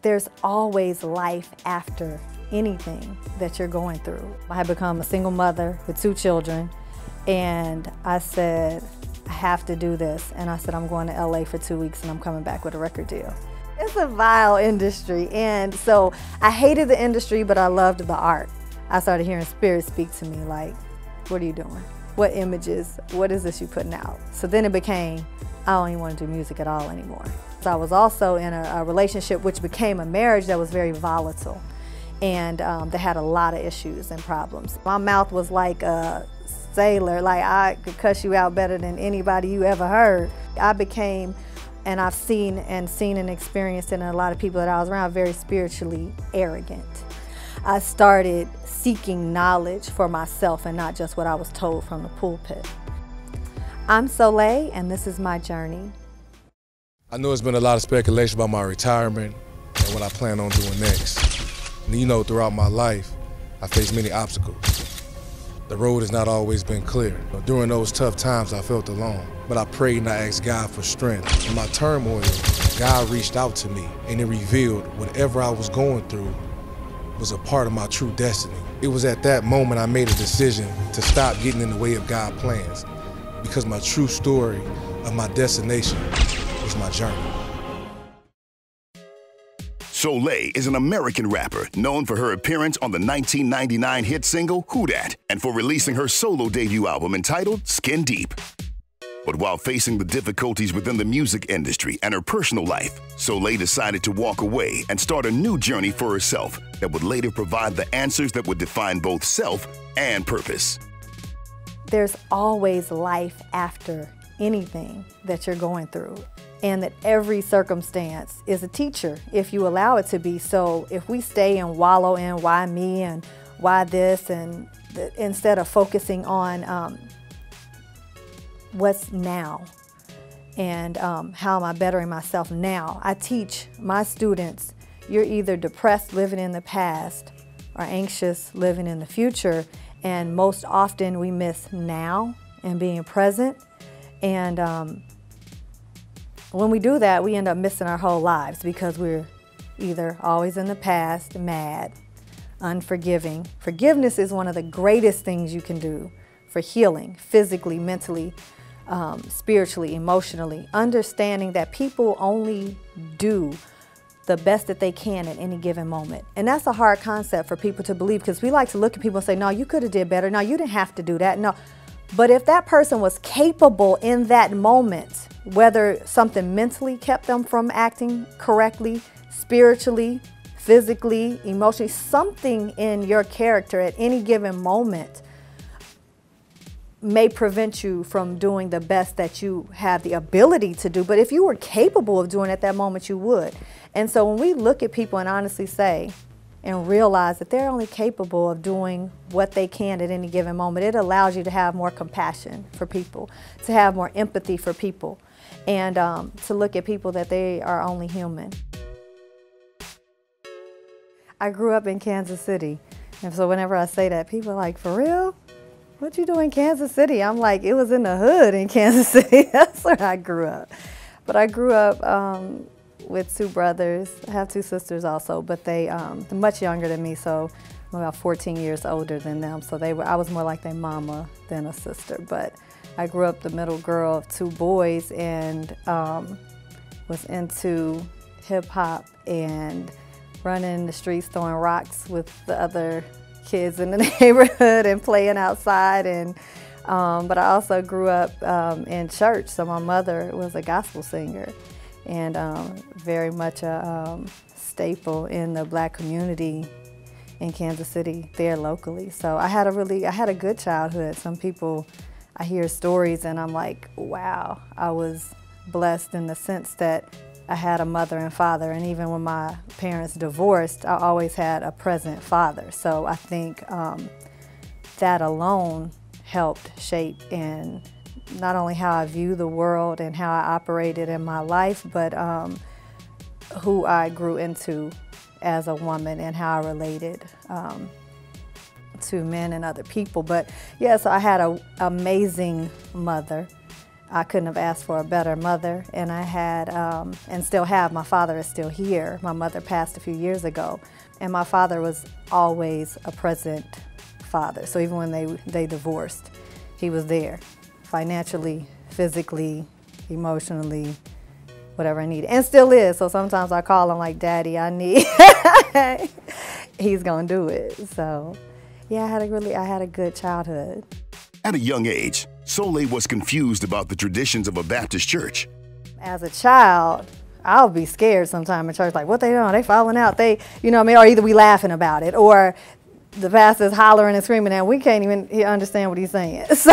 There's always life after anything that you're going through. I had become a single mother with 2 children, and I said, I have to do this. And I said, I'm going to LA for 2 weeks and I'm coming back with a record deal. It's a vile industry, and so I hated the industry, but I loved the art. I started hearing spirits speak to me like, what are you doing? What images, what is this you putting out? So then it became, I don't even want to do music at all anymore. So I was also in a relationship which became a marriage that was very volatile, and that had a lot of issues and problems. My mouth was like a sailor, like I could cuss you out better than anybody you ever heard. I became, and I've seen and experienced in a lot of people that I was around, very spiritually arrogant. I started seeking knowledge for myself and not just what I was told from the pulpit. I'm Soleil, and this is my journey. I know there's been a lot of speculation about my retirement and what I plan on doing next. And you know, throughout my life, I faced many obstacles. The road has not always been clear. During those tough times, I felt alone. But I prayed and I asked God for strength. In my turmoil, God reached out to me, and it revealed whatever I was going through was a part of my true destiny. It was at that moment I made a decision to stop getting in the way of God's plans, because my true story of my destination was my journey. Soleil is an American rapper known for her appearance on the 1999 hit single Who Dat, and for releasing her solo debut album entitled Skin Deep. But while facing the difficulties within the music industry and her personal life, Soleil decided to walk away and start a new journey for herself that would later provide the answers that would define both self and purpose. There's always life after anything that you're going through, and that every circumstance is a teacher if you allow it to be. So if we stay and wallow in why me and why this, and instead of focusing on what's now and how am I bettering myself now. I teach my students, you're either depressed living in the past or anxious living in the future, and most often we miss now and being present. And when we do that, we end up missing our whole lives, because we're either always in the past, mad, unforgiving. Forgiveness is one of the greatest things you can do for healing, physically, mentally, spiritually, emotionally. Understanding that people only do the best that they can at any given moment. And that's a hard concept for people to believe, because we like to look at people and say, no, you could have did better. No, you didn't have to do that. No. But if that person was capable in that moment, whether something mentally kept them from acting correctly, spiritually, physically, emotionally, something in your character at any given moment may prevent you from doing the best that you have the ability to do. But if you were capable of doing it at that moment, you would. And so when we look at people and honestly say and realize that they're only capable of doing what they can at any given moment, it allows you to have more compassion for people, to have more empathy for people, and to look at people that they are only human. I grew up in Kansas City, and so whenever I say that, people are like, for real? What you do in Kansas City? I'm like, it was in the hood in Kansas City. That's where I grew up. But I grew up with 2 brothers. I have 2 sisters also, but they're much younger than me, so I'm about 14 years older than them. So I was more like their mama than a sister. But I grew up the middle girl of 2 boys, and was into hip hop and running the streets, throwing rocks with the other kids in the neighborhood and playing outside. And but I also grew up in church, so my mother was a gospel singer, and very much a staple in the Black community in Kansas City, there locally. So I had a good childhood. Some people, I hear stories and I'm like, wow, I was blessed in the sense that I had a mother and father, and even when my parents divorced, I always had a present father. So I think that alone helped shape in not only how I view the world and how I operated in my life, but who I grew into as a woman and how I related to men and other people. But yeah, so I had an amazing mother. I couldn't have asked for a better mother, and I had, and still have, my father is still here. My mother passed a few years ago, and my father was always a present father. So even when they divorced, he was there, financially, physically, emotionally, whatever I needed, and still is. So sometimes I call him like, Daddy, I need, he's gonna do it. So yeah, I had a good childhood. At a young age, Soleil was confused about the traditions of a Baptist church. As a child, I'll be scared sometime in church, like, what they doing? They falling out? They, you know what I mean? Or either we laughing about it, or the pastor's hollering and screaming, and we can't even understand what he's saying. So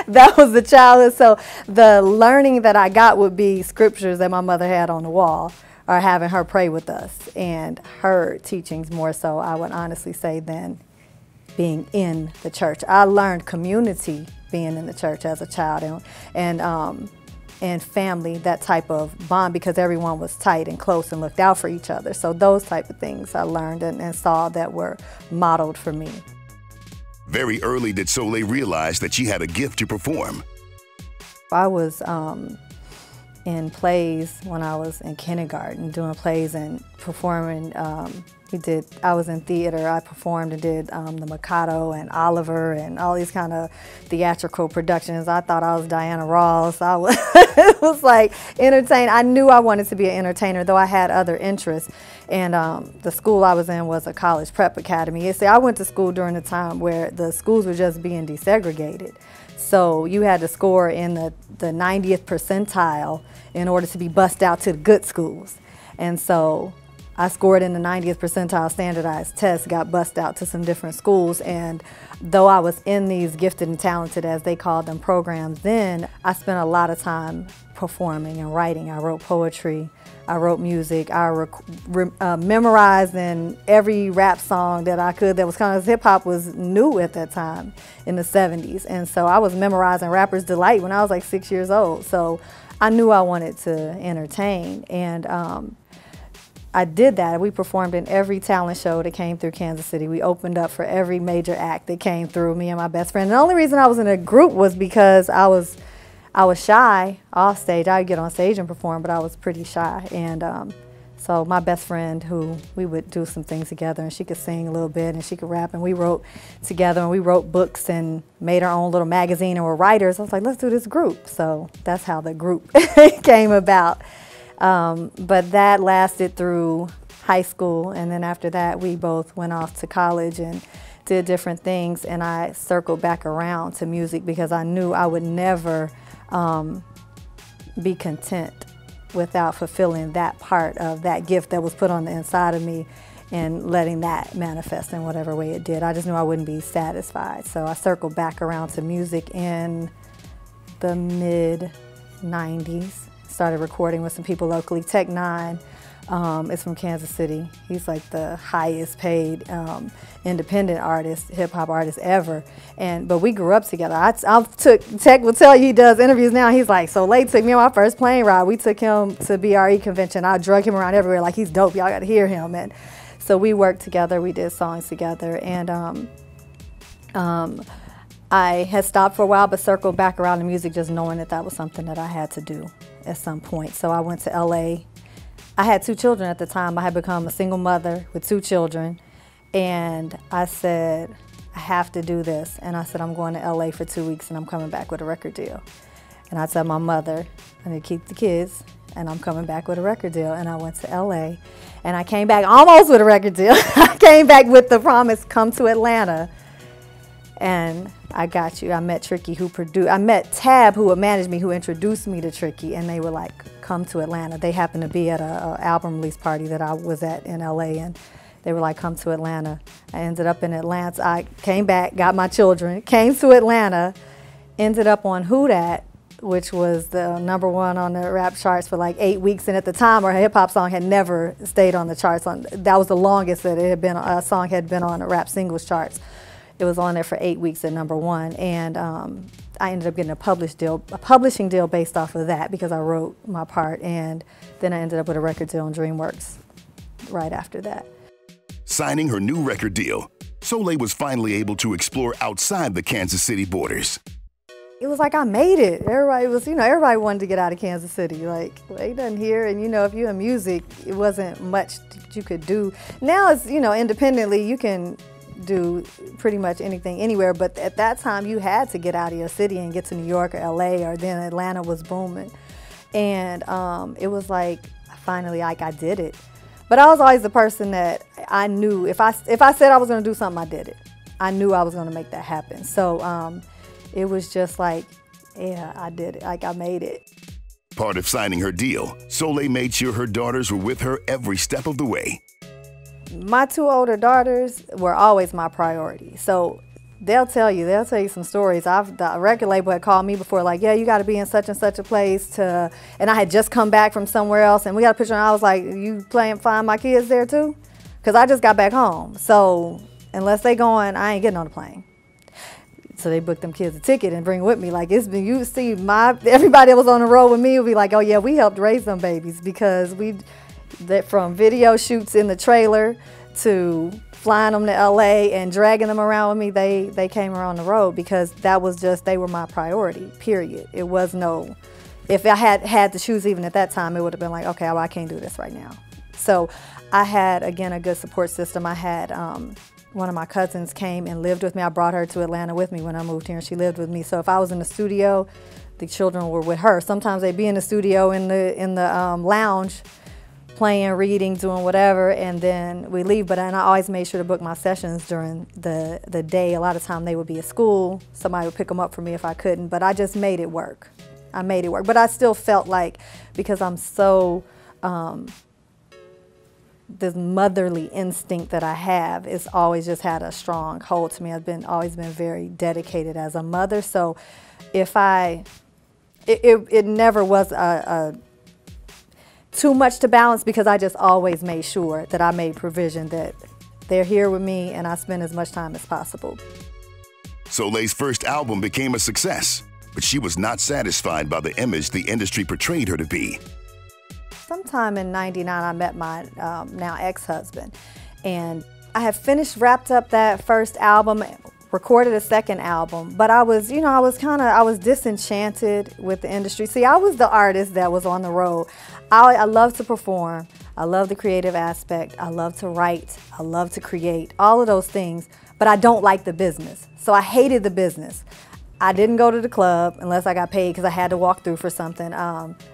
that was the childhood. So the learning that I got would be scriptures that my mother had on the wall, or having her pray with us, and her teachings more so, I would honestly say, than being in the church. I learned community being in the church as a child, and family, that type of bond, because everyone was tight and close and looked out for each other. So those type of things I learned and saw that were modeled for me. Very early did Soleil realize that she had a gift to perform. I was in plays when I was in kindergarten, doing plays and performing. I was in theater. I performed and did The Mikado and Oliver and all these kind of theatrical productions. I thought I was Diana Ross. I was, it was like entertaining. I knew I wanted to be an entertainer, though I had other interests. And the school I was in was a college prep academy. You see, I went to school during a time where the schools were just being desegregated. So you had to score in the 90th percentile in order to be bussed out to the good schools. And so I scored in the 90th percentile standardized test, got bussed out to some different schools, and though I was in these gifted and talented, as they called them, programs then, I spent a lot of time performing and writing. I wrote poetry, I wrote music, I memorized in every rap song that I could that was kind of, hip-hop was new at that time in the 70s, and so I was memorizing Rapper's Delight when I was like 6 years old. So I knew I wanted to entertain, and I did that. We performed in every talent show that came through Kansas City. We opened up for every major act that came through, me and my best friend. And the only reason I was in a group was because I was shy off stage. I would get on stage and perform, but I was pretty shy. And so my best friend, who we would do some things together, and she could sing a little bit and she could rap, and we wrote together, and we wrote books and made our own little magazine, and we're writers. I was like, let's do this group. So that's how the group came about. But that lasted through high school, and then after that we both went off to college and did different things, and I circled back around to music because I knew I would never be content without fulfilling that part of that gift that was put on the inside of me and letting that manifest in whatever way it did. I just knew I wouldn't be satisfied. So I circled back around to music in the mid-90s. Started recording with some people locally. Tech Nine is from Kansas City. He's like the highest paid independent artist, hip hop artist ever. But we grew up together. Tech will tell you, he does interviews now. He's like, Soleil took me on my first plane ride. We took him to BRE convention. I drug him around everywhere like he's dope. Y'all got to hear him. And so we worked together. We did songs together. And I had stopped for a while, but circled back around to music, just knowing that that was something that I had to do at some point. So I went to LA. I had 2 children at the time. I had become a single mother with 2 children. And I said, I have to do this. And I said, I'm going to LA for 2 weeks and I'm coming back with a record deal. And I told my mother, I need to keep the kids and I'm coming back with a record deal. And I went to LA and I came back almost with a record deal. I came back with the promise, come to Atlanta. And I got you. I met Tricky, who produced. I met Tab, who would manage me, who introduced me to Tricky, and they were like, come to Atlanta. They happened to be at a album release party that I was at in LA, and they were like, come to Atlanta. I ended up in Atlanta. I came back, got my children, came to Atlanta, ended up on Who Dat, which was the #1 on the rap charts for like 8 weeks, and at the time our hip hop song had never stayed on the charts. That was the longest that it had been, a song had been on the rap singles charts. It was on there for 8 weeks at #1, and I ended up getting a publishing deal based off of that because I wrote my part, and then I ended up with a record deal on DreamWorks right after that. Signing her new record deal, Soleil was finally able to explore outside the Kansas City borders. it was like I made it. Everybody was, everybody wanted to get out of Kansas City. Like, well, ain't nothing here. And, if you're in music, it wasn't much that you could do. Now it's, independently, you can do pretty much anything anywhere. But at that time, you had to get out of your city and get to New York or LA, or then Atlanta was booming. And it was like, finally, like, I did it. But I was always the person that I knew if I said I was going to do something, I did it. I knew I was going to make that happen. So it was just like, yeah, I did it. Like, I made it. Part of signing her deal, Soleil made sure her daughters were with her every step of the way. My 2 older daughters were always my priority. So they'll tell you some stories. The record label had called me before, like, yeah, you got to be in such and such a place and I had just come back from somewhere else, and we got a picture, and I was like, you find my kids there too? Because I just got back home. So unless they going, I ain't getting on the plane. So they booked them kids a ticket and bring with me. Like, it's been, you see, everybody that was on the road with me would be like, oh yeah, we helped raise them babies, because from video shoots in the trailer to flying them to LA and dragging them around with me, they came around the road, because that was just, they were my priority, period. It was no, if I had to choose even at that time, it would have been like, okay, well, I can't do this right now. So I had, again, a good support system. I had, one of my cousins came and lived with me. I brought her to Atlanta with me when I moved here, and she lived with me. So if I was in the studio, the children were with her. Sometimes they'd be in the studio in the lounge, playing, reading, doing whatever, and then we leave. But I always made sure to book my sessions during the day. A lot of time they would be at school. Somebody would pick them up for me if I couldn't, but I just made it work. I made it work. But I still felt like, because I'm so, this motherly instinct that I have, it's always just had a strong hold to me. I've always been very dedicated as a mother. So if it never was too much to balance, because I just always made sure that I made provision that they're here with me and I spend as much time as possible. Soleil's first album became a success, but she was not satisfied by the image the industry portrayed her to be. Sometime in '99, I met my now ex-husband, and I had wrapped up that first album, recorded a second album, but I was disenchanted with the industry. See, I was the artist that was on the road. I love to perform. I love the creative aspect. I love to write. I love to create, all of those things, but I don't like the business. So I hated the business. I didn't go to the club unless I got paid, because I had to walk through for something.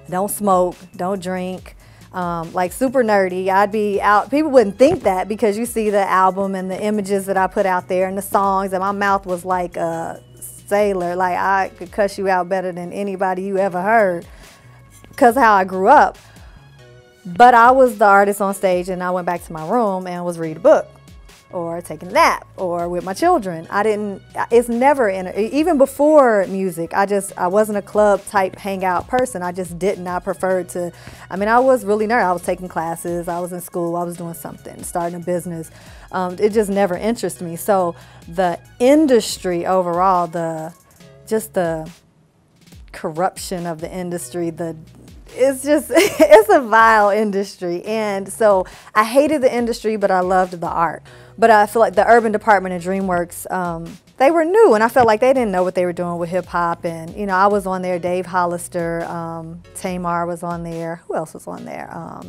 Don't smoke, don't drink. Like, super nerdy. I'd be out. People wouldn't think that, because you see the album and the images that I put out there and the songs, and my mouth was like a sailor. Like, I could cuss you out better than anybody you ever heard, because of how I grew up. But I was the artist on stage, and I went back to my room and was reading a book, or taking a nap, or with my children. It's never even before music, I wasn't a club type hangout person. I just didn't. I preferred to, I was really nerdy. I was taking classes, I was in school, I was doing something, starting a business. It just never interested me. So the industry overall, the corruption of the industry, it's a vile industry. And so I hated the industry, but I loved the art. But I feel like the urban department at DreamWorks, they were new, and I felt like they didn't know what they were doing with hip hop. And I was on there, Dave Hollister, Tamar was on there. Who else was on there? A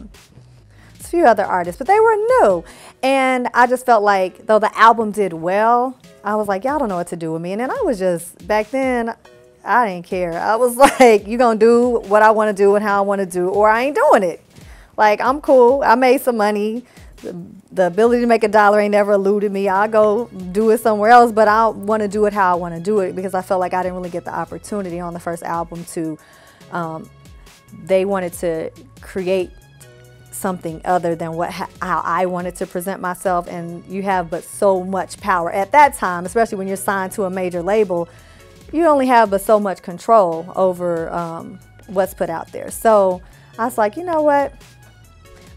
few other artists, but they were new. And I just felt like, though the album did well, I was like, y'all don't know what to do with me. And then I was just, back then, I didn't care. I was like, you gonna do what I want to do and how I want to do, or I ain't doing it. Like, I'm cool. I made some money. The ability to make $1 ain't never eluded me. I'll go do it somewhere else, but I want to do it how I want to do it, because I felt like I didn't really get the opportunity on the first album to, they wanted to create something other than how I wanted to present myself, and you have but so much power. At that time, especially when you're signed to a major label, you only have but so much control over what's put out there. So I was like, you know what?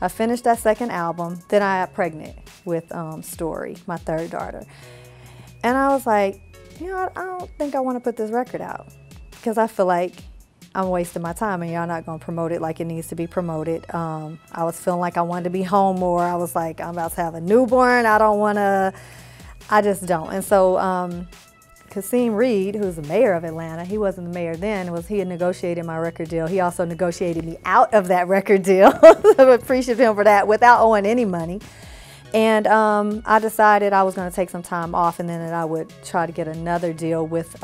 I finished that second album. Then I got pregnant with Story, my third daughter. And I was like, I don't think I want to put this record out, because I feel like I'm wasting my time and y'all not going to promote it like it needs to be promoted. I was feeling like I wanted to be home more. I was like, I'm about to have a newborn. I just don't. And so Kasim Reed, who's the mayor of Atlanta, he wasn't the mayor then, he had negotiated my record deal. He also negotiated me out of that record deal. I appreciate him for that without owing any money. And I decided I was going to take some time off, and then that I would try to get another deal with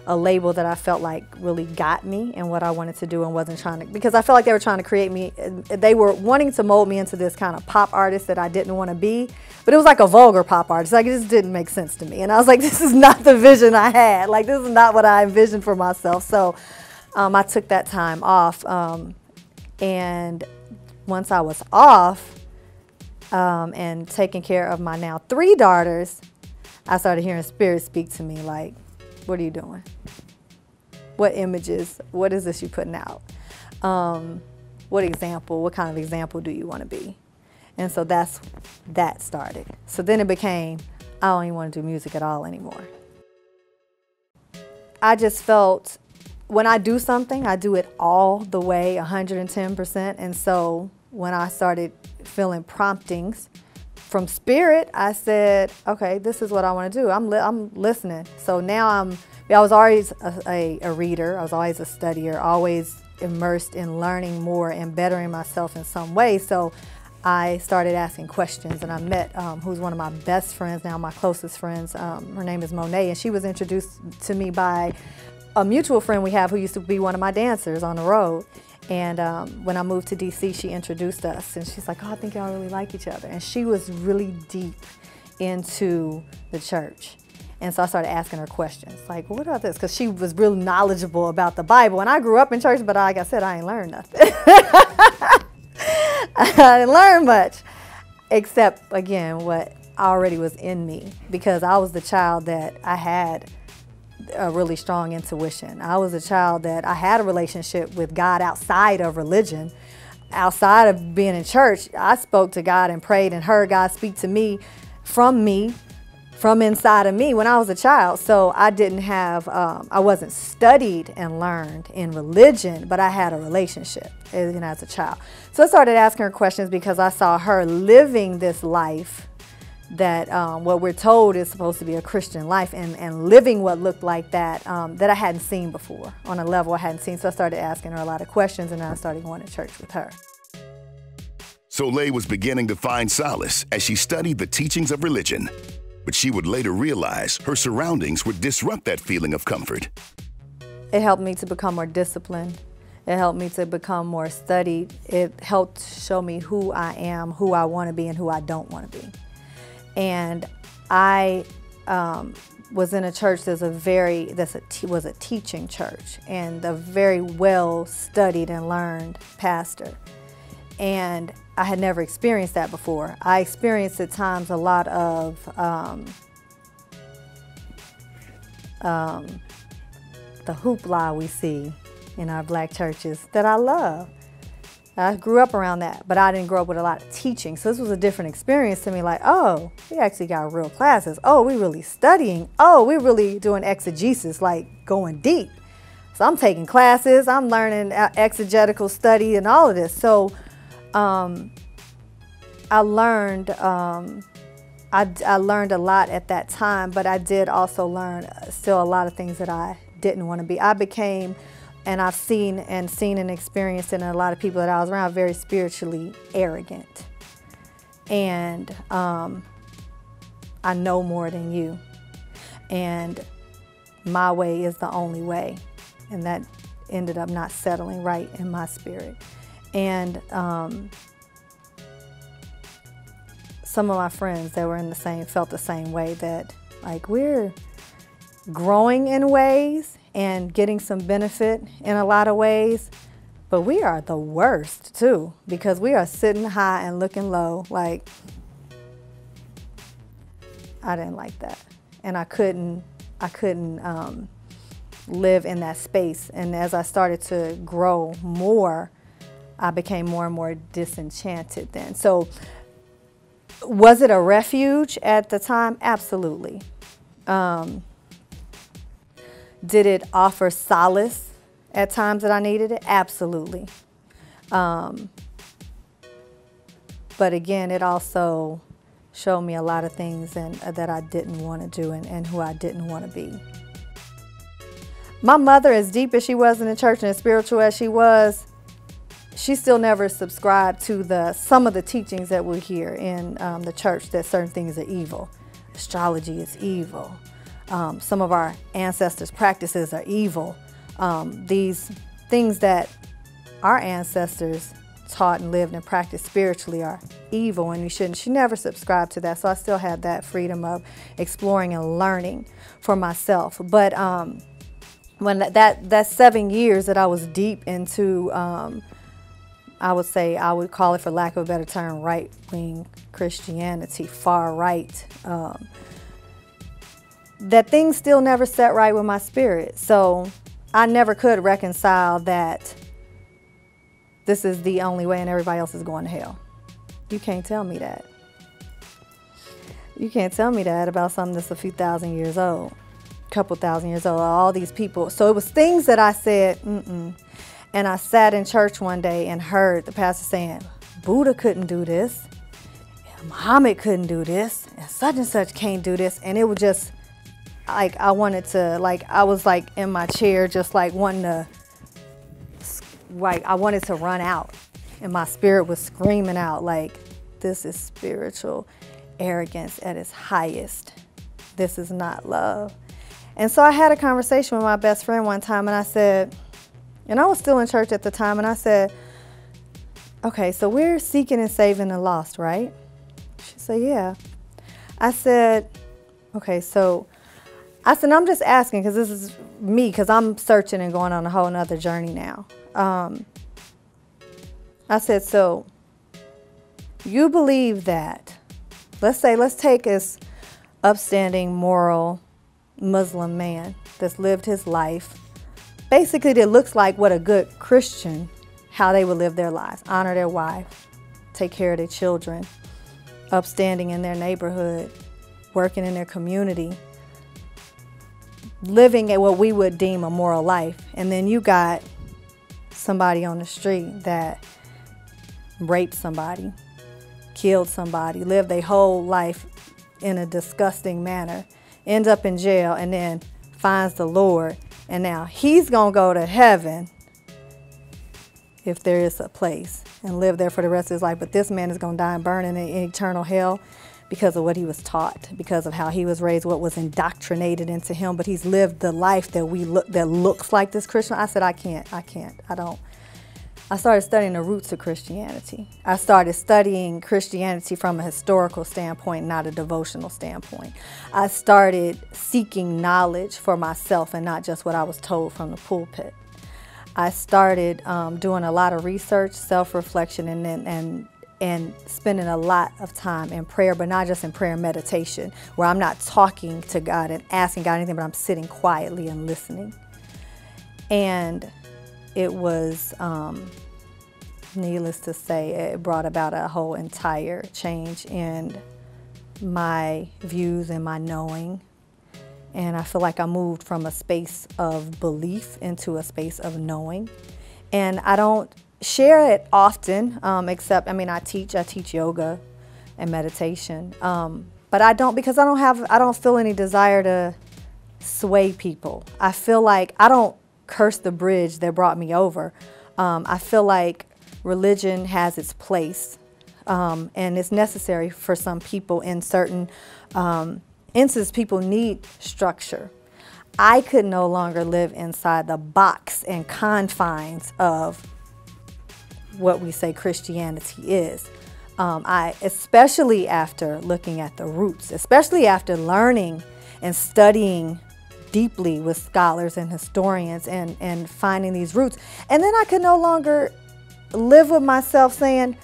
a label that I felt like really got me and what I wanted to do, and wasn't trying to, because I felt like they were trying to create me, they were wanting to mold me into this kind of pop artist that I didn't want to be, but it was like a vulgar pop artist. Like, it just didn't make sense to me. And I was like, this is not the vision I had. Like, this is not what I envisioned for myself. So I took that time off. And once I was off and taking care of my now 3 daughters, I started hearing Spirit speak to me like, what are you doing? What images? What is this you putting out? What example? What kind of example do you want to be? And so that started. So then it became, I don't even want to do music at all anymore. I just felt when I do something, I do it all the way, 110%. And so when I started feeling promptings from Spirit, I said, okay, this is what I want to do. I'm listening. So now I was always a reader. I was always a studier, always immersed in learning more and bettering myself in some way. So I started asking questions, and I met who's one of my best friends now, my closest friends. Her name is Monet, and she was introduced to me by a mutual friend we have who used to be one of my dancers on the road. And when I moved to DC, she introduced us, and she's like, oh, I think y'all really like each other. And she was really deep into the church. And so I started asking her questions, like, what about this? Because she was really knowledgeable about the Bible. And I grew up in church, but like I said, I ain't learned nothing. I didn't learn much, except, again, what already was in me, because I was the child that I had a really strong intuition. I was a child that I had a relationship with God outside of religion. Outside of being in church, I spoke to God and prayed and heard God speak to me, from inside of me when I was a child. So I didn't have, I wasn't studied and learned in religion, but I had a relationship as a child. So I started asking her questions because I saw her living this life that what we're told is supposed to be a Christian life, and living what looked like that, that I hadn't seen before, on a level I hadn't seen. So I started asking her a lot of questions, and then I started going to church with her. Soleil was beginning to find solace as she studied the teachings of religion, but she would later realize her surroundings would disrupt that feeling of comfort. It helped me to become more disciplined. It helped me to become more studied. It helped show me who I am, who I want to be, and who I don't want to be. And I was in a church was a teaching church, and a very well studied and learned pastor. And I had never experienced that before. I experienced at times a lot of the hoopla we see in our black churches that I love. I grew up around that, but I didn't grow up with a lot of teaching. So this was a different experience to me, like, oh, we actually got real classes. Oh, we really studying. Oh, we really doing exegesis, like going deep. So I'm taking classes, I'm learning exegetical study and all of this. So I learned I learned a lot at that time, but I did also learn still a lot of things that I didn't want to be. I became, and I've seen and experienced in a lot of people that I was around, very spiritually arrogant. And I know more than you. And my way is the only way. And that ended up not settling right in my spirit. And some of my friends that were in the same, felt the same way, that like we're growing in ways and getting some benefit in a lot of ways, but we are the worst too, because we are sitting high and looking low. Like, I didn't like that. And I couldn't live in that space. And as I started to grow more, I became more and more disenchanted then. So was it a refuge at the time? Absolutely. Did it offer solace at times that I needed it? Absolutely. But again, it also showed me a lot of things and that I didn't want to do and who I didn't want to be. My mother, as deep as she was in the church and as spiritual as she was, she still never subscribed to some of the teachings that we hear in the church, that certain things are evil. Astrology is evil. Some of our ancestors' practices are evil. These things that our ancestors taught and lived and practiced spiritually are evil, and you shouldn't. She never subscribed to that, so I still had that freedom of exploring and learning for myself. But when that 7 years that I was deep into, I would call it, for lack of a better term, right-wing Christianity, far right, that things still never set right with my spirit. So I never could reconcile that this is the only way and everybody else is going to hell. You can't tell me that. You can't tell me that about something that's a few thousand years old, couple thousand years old, all these people. So it was things that I said, And I sat in church one day and heard the pastor saying, Buddha couldn't do this, and Muhammad couldn't do this, and such can't do this. And it was just like, I wanted to, like, I was like in my chair, just like wanting to, like, I wanted to run out. And my spirit was screaming out, like, this is spiritual arrogance at its highest. This is not love. And so I had a conversation with my best friend one time, and I said, and I was still in church at the time, and I said, okay, so we're seeking and saving the lost, right? She said, yeah. I said, okay, so I said, I'm just asking because this is me, because I'm searching and going on a whole nother journey now. I said, so you believe that, let's take this upstanding, moral Muslim man that's lived his life, basically that looks like what a good Christian, how they would live their lives, honor their wife, take care of their children, upstanding in their neighborhood, working in their community, living at what we would deem a moral life. And then you got somebody on the street that raped somebody, killed somebody, lived their whole life in a disgusting manner, ends up in jail, and then finds the Lord. And now he's going to go to heaven, if there is a place, and live there for the rest of his life. But this man is going to die and burn in eternal hell because of what he was taught, because of how he was raised, what was indoctrinated into him. But he's lived the life that that looks like this Christian. I said, I can't. I started studying the roots of Christianity. I started studying Christianity from a historical standpoint, not a devotional standpoint. I started seeking knowledge for myself and not just what I was told from the pulpit. I started doing a lot of research, self-reflection, and spending a lot of time in prayer, but not just in prayer and meditation, where I'm not talking to God and asking God anything, but I'm sitting quietly and listening. And it was, needless to say, it brought about a whole entire change in my views and my knowing. And I feel like I moved from a space of belief into a space of knowing. And I don't share it often, except, I teach yoga and meditation. But I don't, because I don't feel any desire to sway people. I feel like I don't curse the bridge that brought me over. I feel like religion has its place, and it's necessary for some people in certain instances. People need structure. I could no longer live inside the box and confines of what we say Christianity is. Especially after looking at the roots, especially after learning and studying deeply with scholars and historians and finding these roots. And then I could no longer live with myself saying,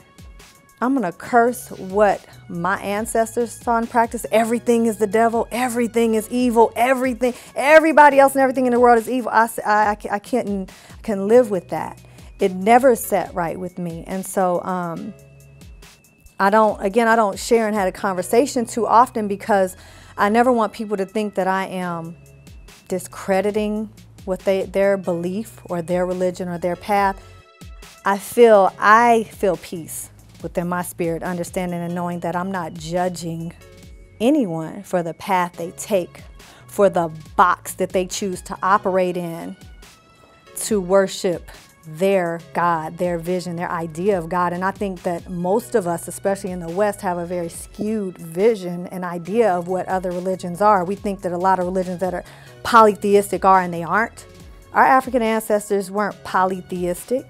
I'm going to curse what my ancestors saw in practice. Everything is the devil. Everything is evil. Everybody else and everything in the world is evil. I couldn't live with that. It never sat right with me. And so I don't share and have a conversation too often, because I never want people to think that I am discrediting their belief or their religion or their path. I feel peace within my spirit, understanding and knowing that I'm not judging anyone for the path they take, for the box that they choose to operate in, to worship their God, their vision, their idea of God. And I think that most of us, especially in the West, have a very skewed vision and idea of what other religions are. We think that a lot of religions that are polytheistic are, and they aren't. Our African ancestors weren't polytheistic.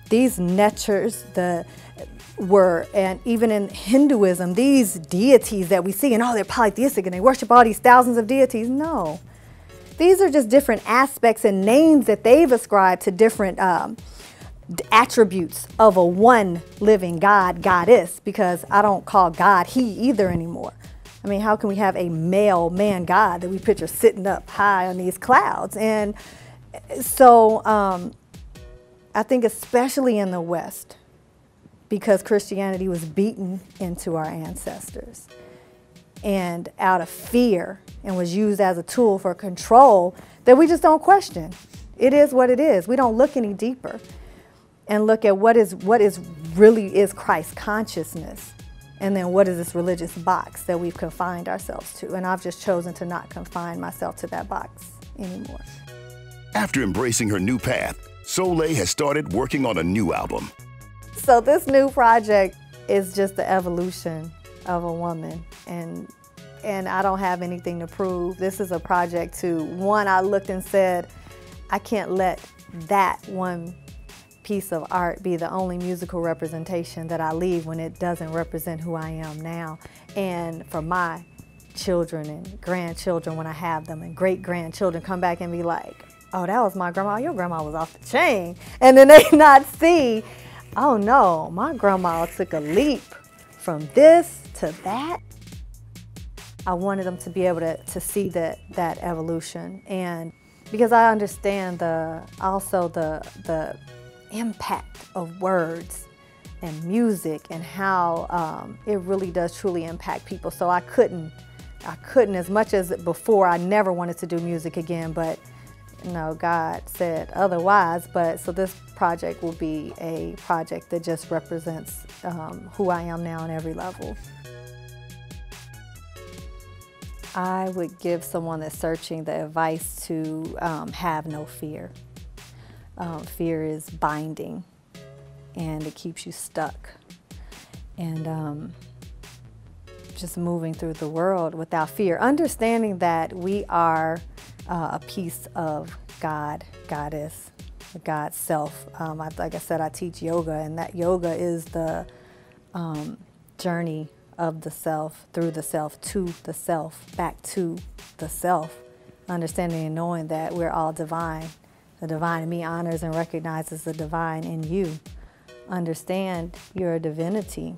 These netchers, and even in Hinduism, these deities that we see, and oh, they're polytheistic and they worship all these thousands of deities. No. These are just different aspects and names that they've ascribed to different attributes of a one living God, goddess, because I don't call God he either anymore. I mean, how can we have a male man God that we picture sitting up high on these clouds? And so I think especially in the West, because Christianity was beaten into our ancestors and out of fear and was used as a tool for control, that we just don't question. It is what it is. We don't look any deeper and look at what is really is Christ consciousness, and then what is this religious box that we've confined ourselves to. And I've just chosen to not confine myself to that box anymore. After embracing her new path, Soleil has started working on a new album. So this new project is just the evolution of a woman, and I don't have anything to prove. This is a project to, one, I looked and said, I can't let that one piece of art be the only musical representation that I leave when it doesn't represent who I am now. And for my children and grandchildren, when I have them, and great-grandchildren come back and be like, oh, that was my grandma, your grandma was off the chain. And then they not see, oh no, my grandma took a leap from this to that. I wanted them to be able to see that evolution, and because I understand also the impact of words and music and how it really does truly impact people. So I couldn't, as much as before, I never wanted to do music again, but you know, God said otherwise. But so this project will be a project that just represents who I am now on every level. I would give someone that's searching the advice to have no fear. Fear is binding, and it keeps you stuck. And just moving through the world without fear, understanding that we are a piece of God, Goddess, God's self. Like I said, I teach yoga, and that yoga is the journey of the self, through the self, to the self, back to the self. Understanding and knowing that we're all divine. The divine in me honors and recognizes the divine in you. Understand you're a divinity,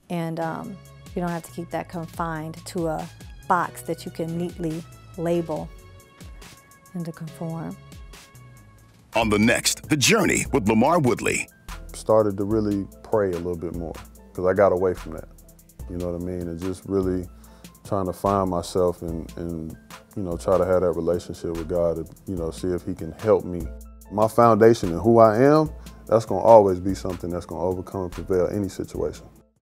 and you don't have to keep that confined to a box that you can neatly label and to conform. On the next, The Journey with LaMarr Woodley. Started to really pray a little bit more, because I got away from that. You know what I mean? And just really trying to find myself and you know, try to have that relationship with God and, you know, see if he can help me. My foundation and who I am, that's gonna always be something that's gonna overcome and prevail any situation.